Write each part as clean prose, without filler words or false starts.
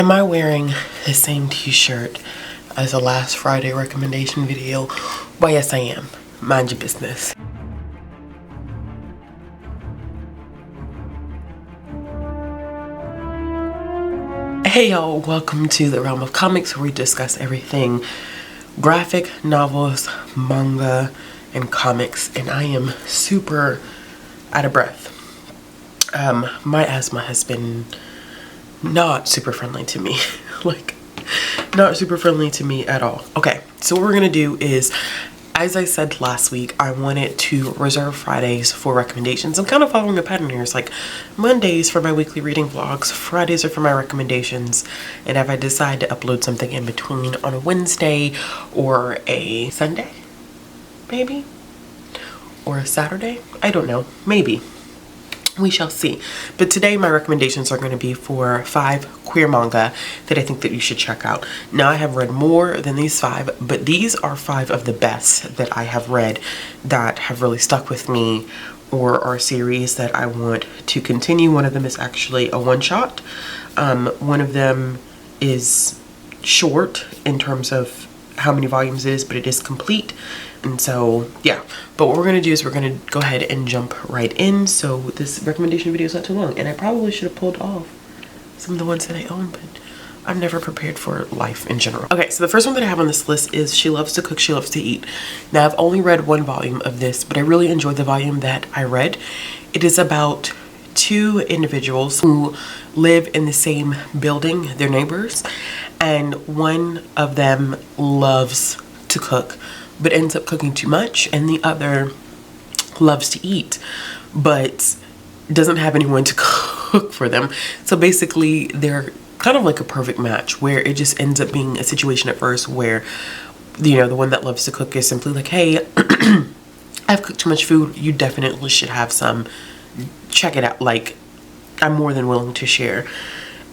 Am I wearing the same t-shirt as the last Friday recommendation video? Why, yes I am. Mind your business. Hey y'all, welcome to the realm of comics where we discuss everything graphic novels, manga, and comics, and I am super out of breath. My asthma has been not super friendly to me. Like, not super friendly to me at all. Okay, so what we're gonna do is, as I said last week, I wanted to reserve Fridays for recommendations. I'm kind of following a pattern here. It's like Mondays for my weekly reading vlogs, Fridays are for my recommendations, and if I decide to upload something in between on a Wednesday or a Sunday, maybe, or a Saturday, I don't know, maybe. We shall see. But today my recommendations are going to be for 5 queer manga that I think that you should check out. Now, I have read more than these 5, but these are 5 of the best that I have read that have really stuck with me, or are series that I want to continue. One of them is actually a one-shot. One of them is short in terms of how many volumes it is, but it is complete. And so, yeah. But what we're going to do is we're going to go ahead and jump right in. So this recommendation video is not too long. And I probably should have pulled off some of the ones that I own, but I'm never prepared for life in general. Okay, so the first one that I have on this list is She Loves to Cook, She Loves to Eat. Now, I've only read 1 volume of this, but I really enjoyed the volume that I read. It is about 2 individuals who live in the same building, they're neighbors, and one of them loves to cook but ends up cooking too much, and the other loves to eat but doesn't have anyone to cook for them. So basically they're kind of like a perfect match, where it just ends up being a situation at first where, you know, the one that loves to cook is simply like, hey, I've cooked too much food, you definitely should have some, check it out, like, I'm more than willing to share.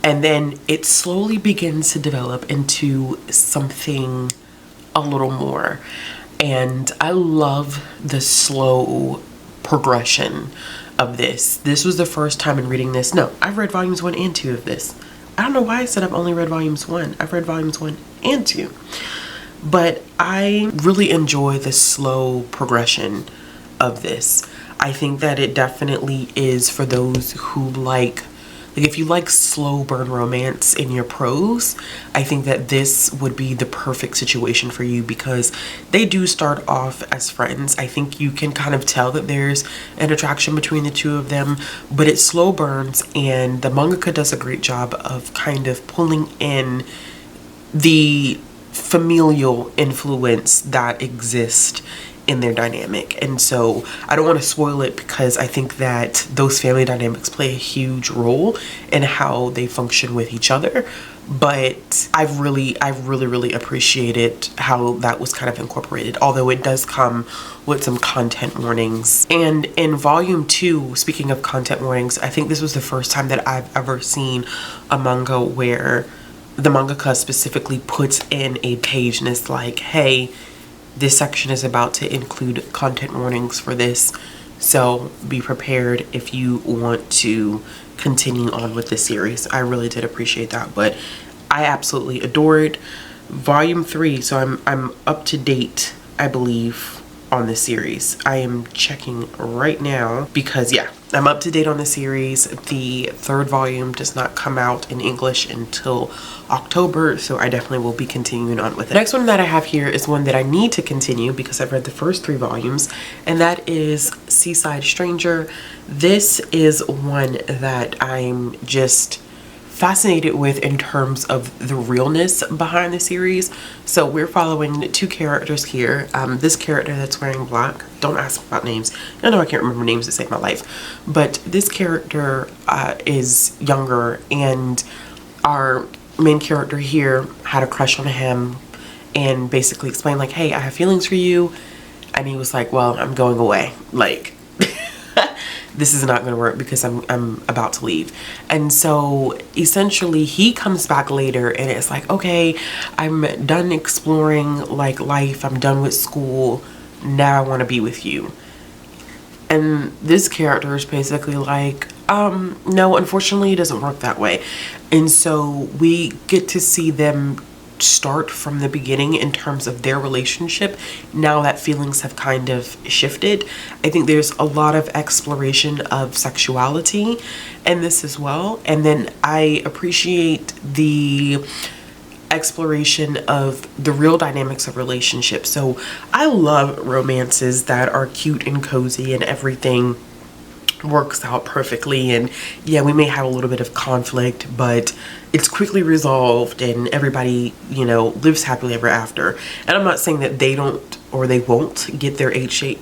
And then it slowly begins to develop into something a little more. And I love the slow progression of this. This was the first time in reading this. No, I've read volumes 1 and 2 of this. I don't know why I said I've only read volumes 1. I've read volumes 1 and 2. But I really enjoy the slow progression of this. I think that it definitely is for those who like if you like slow burn romance in your prose, I think that this would be the perfect situation for you, because they do start off as friends. I think you can kind of tell that there's an attraction between the 2 of them, but it slow burns, and the mangaka does a great job of kind of pulling in the familial influence that exists in their dynamic. And so I don't want to spoil it, because I think that those family dynamics play a huge role in how they function with each other. But I've really appreciated how that was kind of incorporated, although it does come with some content warnings. And in volume 2, speaking of content warnings, I think this was the first time that I've ever seen a manga where the mangaka specifically puts in a page and it's like, hey, this section is about to include content warnings for this, so be prepared if you want to continue on with the series. I really did appreciate that, but I absolutely adored volume 3. So I'm up to date, I believe, on the series. I am checking right now because, yeah, I'm up to date on the series. The 3rd volume does not come out in English until October, so I definitely will be continuing on with it. The next one that I have here is one that I need to continue because I've read the first 3 volumes, and that is Seaside Stranger. This is one that I'm just fascinated with in terms of the realness behind the series. So we're following 2 characters here. This character that's wearing black, don't ask about names. I know I can't remember names to save my life, but this character is younger, and our main character here had a crush on him and basically explained like, hey, I have feelings for you, and he was like, well, I'm going away, like this is not going to work because I'm about to leave. And so essentially he comes back later and it's like, okay, I'm done exploring like life, I'm done with school, now I want to be with you. And this character is basically like, no, unfortunately it doesn't work that way. And so we get to see them start from the beginning in terms of their relationship. Now that feelings have kind of shifted, I think there's a lot of exploration of sexuality in this as well. And then I appreciate the exploration of the real dynamics of relationships. So I love romances that are cute and cozy and everything works out perfectly, and yeah, we may have a little bit of conflict, but it's quickly resolved and everybody, you know, lives happily ever after. And I'm not saying that they don't or they won't get their HEA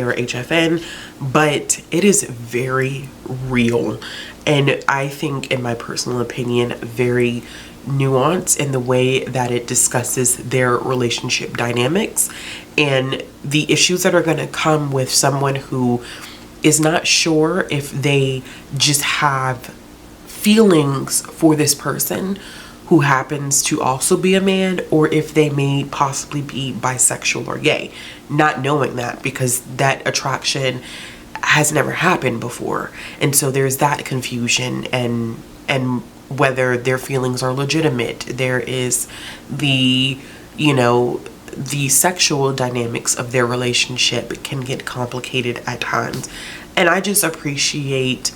or HFN, but it is very real, and I think, in my personal opinion, very nuanced in the way that it discusses their relationship dynamics and the issues that are going to come with someone who is not sure if they just have feelings for this person who happens to also be a man, or if they may possibly be bisexual or gay, not knowing that, because that attraction has never happened before. And so there's that confusion, and whether their feelings are legitimate. There is the, you know, the sexual dynamics of their relationship can get complicated at times. And I just appreciate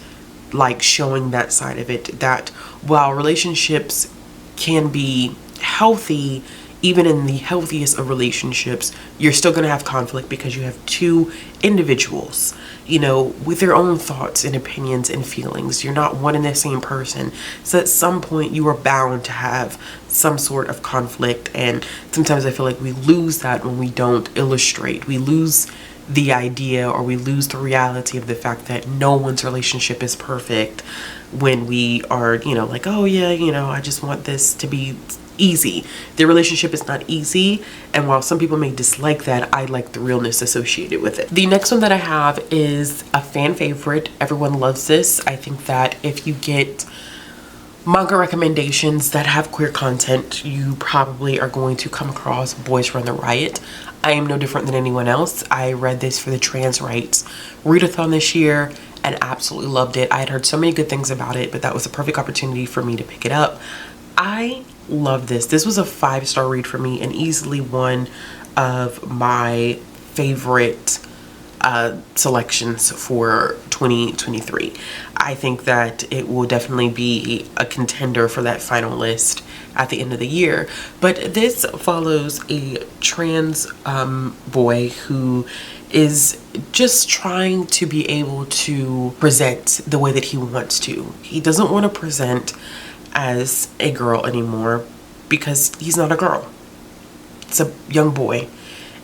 like showing that side of it, that while relationships can be healthy, even in the healthiest of relationships, you're still going to have conflict because you have two individuals, you know, with their own thoughts and opinions and feelings. You're not one and the same person. So at some point you are bound to have some sort of conflict. And sometimes I feel like we lose that when we don't illustrate. We lose the idea, or we lose the reality of the fact that no one's relationship is perfect when we are, you know, like, oh yeah, you know, I just want this to be easy. The relationship is not easy, and while some people may dislike that, I like the realness associated with it. The next one that I have is a fan favorite. Everyone loves this. I think that if you get manga recommendations that have queer content, you probably are going to come across Boys Run the Riot. I am no different than anyone else. I read this for the trans rights readathon this year and absolutely loved it. I had heard so many good things about it, but that was a perfect opportunity for me to pick it up. I love this. This was a 5-star read for me, and easily one of my favorite selections for 2023. I think that it will definitely be a contender for that final list at the end of the year. But this follows a trans boy who is just trying to be able to present the way that he wants to. He doesn't want to present as a girl anymore because he's not a girl. It's a young boy,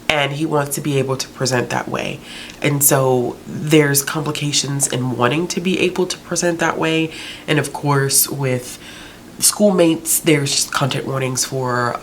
and he wants to be able to present that way. And so there's complications in wanting to be able to present that way. And of course, with schoolmates, there's just content warnings for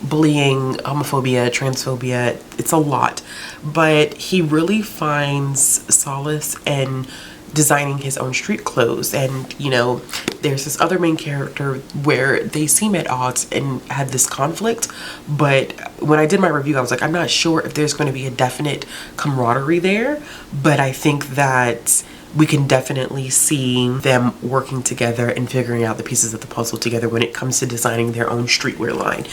bullying, homophobia, transphobia. It's a lot. But he really finds solace in designing his own street clothes. And, you know, there's this other main character where they seem at odds and had this conflict. But when I did my review, I was like, I'm not sure if there's going to be a definite camaraderie there, but I think that we can definitely see them working together and figuring out the pieces of the puzzle together when it comes to designing their own streetwear line.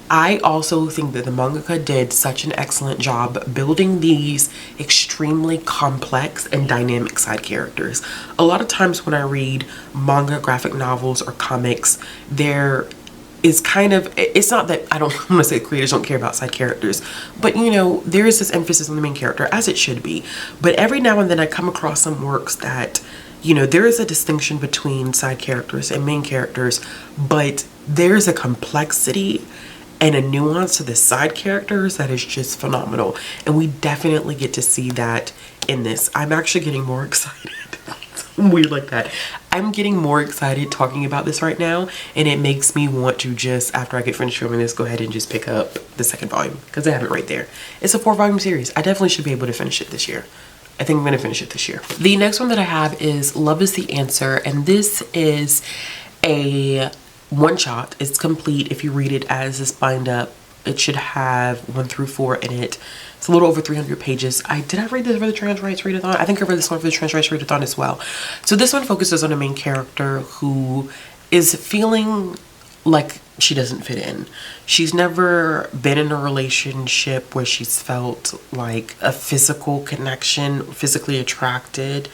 I also think that the mangaka did such an excellent job building these extremely complex and dynamic side characters. A lot of times when I read manga, graphic novels, or comics, there is kind of, it's not that I don't want to say creators don't care about side characters, but you know, there is this emphasis on the main character, as it should be. But every now and then I come across some works that, you know, there is a distinction between side characters and main characters, but there's a complexity and a nuance to the side characters that is just phenomenal. And we definitely get to see that in this. I'm actually getting more excited. Weird like that. I'm getting more excited talking about this right now, and it makes me want to just, after I get finished filming this, go ahead and just pick up the second volume, because I have it right there. It's a 4-volume series. I definitely should be able to finish it this year. I think I'm gonna finish it this year. The next one that I have is Love is the Answer, and this is a one-shot. It's complete. If you read it as this bind up, it should have 1 through 4 in it. It's a little over 300 pages. Did I read this for the Trans Rights Readathon? I think I read this one for the Trans Rights Readathon as well. So this one focuses on a main character who is feeling like she doesn't fit in. She's never been in a relationship where she's felt like a physical connection, physically attracted,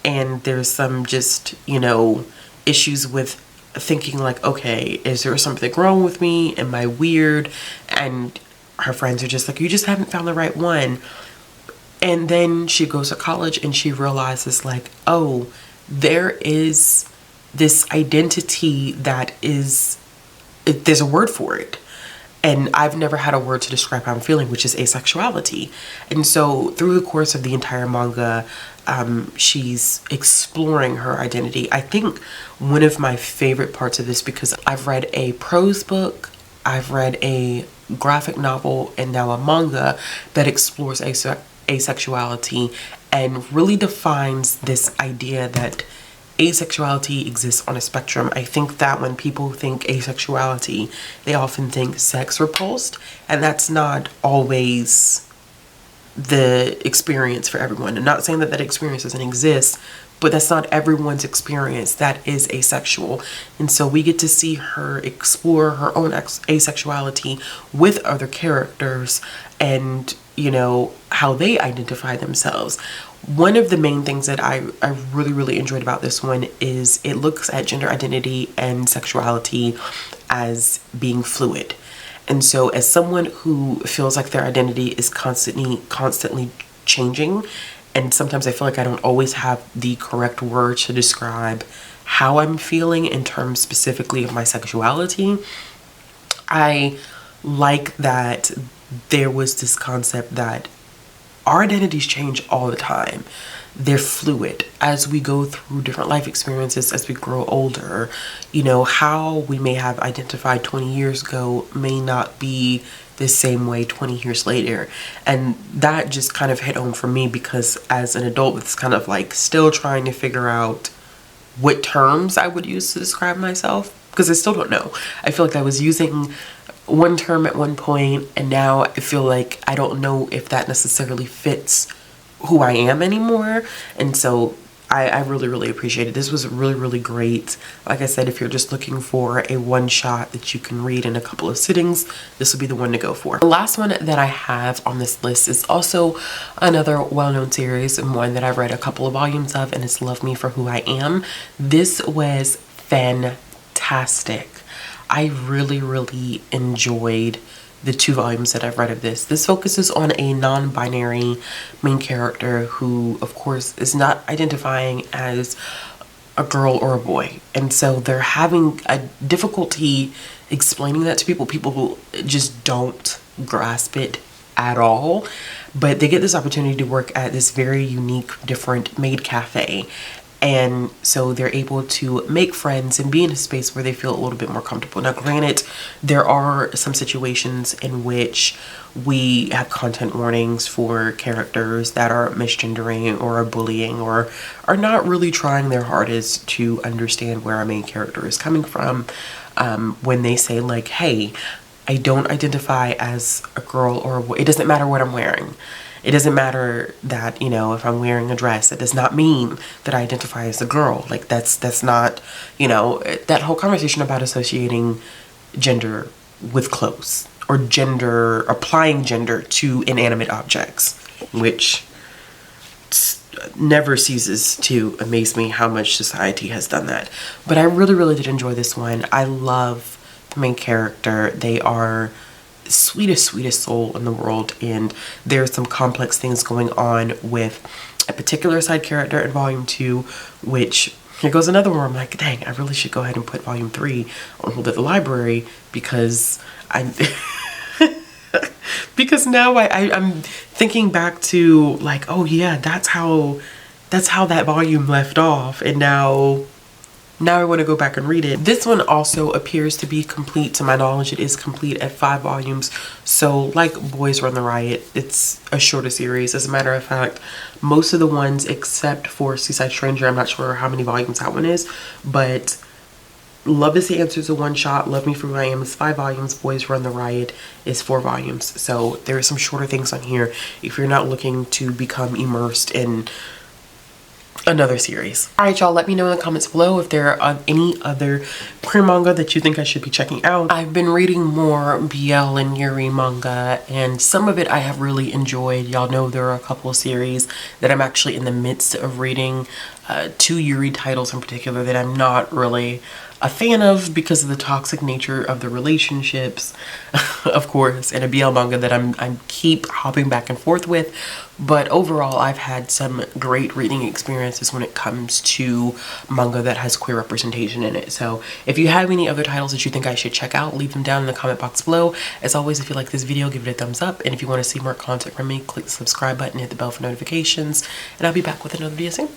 and there's some just, you know, issues with thinking like, okay, is there something wrong with me? Am I weird? And her friends are just like, you just haven't found the right one. And then she goes to college and she realizes like, oh, there is this identity that is, there's a word for it. And I've never had a word to describe how I'm feeling, which is asexuality. And so through the course of the entire manga, she's exploring her identity. I think one of my favorite parts of this, because I've read a prose book, I've read a graphic novel, and now a manga that explores asexuality and really defines this idea that asexuality exists on a spectrum. I think that when people think asexuality, they often think sex repulsed, and that's not always the experience for everyone. I'm not saying that that experience doesn't exist, but that's not everyone's experience that is asexual. And so we get to see her explore her own asexuality with other characters and, you know, how they identify themselves. One of the main things that I really enjoyed about this one is it looks at gender identity and sexuality as being fluid. And so as someone who feels like their identity is constantly changing, and sometimes I feel like I don't always have the correct word to describe how I'm feeling in terms specifically of my sexuality, I like that there was this concept that our identities change all the time. They're fluid as we go through different life experiences, as we grow older. You know, how we may have identified 20 years ago may not be the same way 20 years later. And that just kind of hit home for me, because as an adult, it's kind of like still trying to figure out what terms I would use to describe myself, because I still don't know. I feel like I was using one term at one point, and now I feel like I don't know if that necessarily fits who I am anymore. And so I really appreciate it. This was really great. Like I said, if you're just looking for a one shot that you can read in a couple of sittings, this will be the one to go for. The last one that I have on this list is also another well-known series, and one that I've read a couple of volumes of, and it's Love Me for Who I Am. This was fantastic. I really enjoyed the 2 volumes that I've read of this. This focuses on a non-binary main character who, of course, is not identifying as a girl or a boy. And so they're having a difficulty explaining that to people. People just don't grasp it at all. But they get this opportunity to work at this very unique, different maid cafe. And so they're able to make friends and be in a space where they feel a little bit more comfortable. Now, granted, there are some situations in which we have content warnings for characters that are misgendering or are bullying or are not really trying their hardest to understand where our main character is coming from. When they say like, hey, I don't identify as a girl or a boy. It doesn't matter what I'm wearing. It doesn't matter that, you know, if I'm wearing a dress, that does not mean that I identify as a girl. Like that's not, you know, that whole conversation about associating gender with clothes, or gender, applying gender to inanimate objects, which never ceases to amaze me how much society has done that. But I really did enjoy this one. I love the main character. They are sweetest soul in the world, and there's some complex things going on with a particular side character in volume 2, which here goes another one. I'm like, dang, I really should go ahead and put volume 3 on hold at the library, because because now I'm thinking back to like, oh yeah, that's how that volume left off, and now I want to go back and read it. This one also appears to be complete. To my knowledge, it is complete at 5 volumes. So like Boys Run the Riot, it's a shorter series. As a matter of fact, most of the ones except for Seaside Stranger, I'm not sure how many volumes that one is, but Love Is the Answer is a one shot. Love Me For Who I Am is 5 volumes. Boys Run the Riot is 4 volumes. So there are some shorter things on here if you're not looking to become immersed in another series. All right, y'all, let me know in the comments below if there are any other queer manga that you think I should be checking out. I've been reading more BL and Yuri manga, and some of it I have really enjoyed. Y'all know there are a couple of series that I'm actually in the midst of reading, 2 Yuri titles in particular that I'm not really a fan of because of the toxic nature of the relationships, of course, and a BL manga that I'm keep hopping back and forth with. But overall, I've had some great reading experiences when it comes to manga that has queer representation in it. So if you have any other titles that you think I should check out, leave them down in the comment box below. As always, if you like this video, give it a thumbs up. And if you want to see more content from me, click the subscribe button, hit the bell for notifications, and I'll be back with another video soon.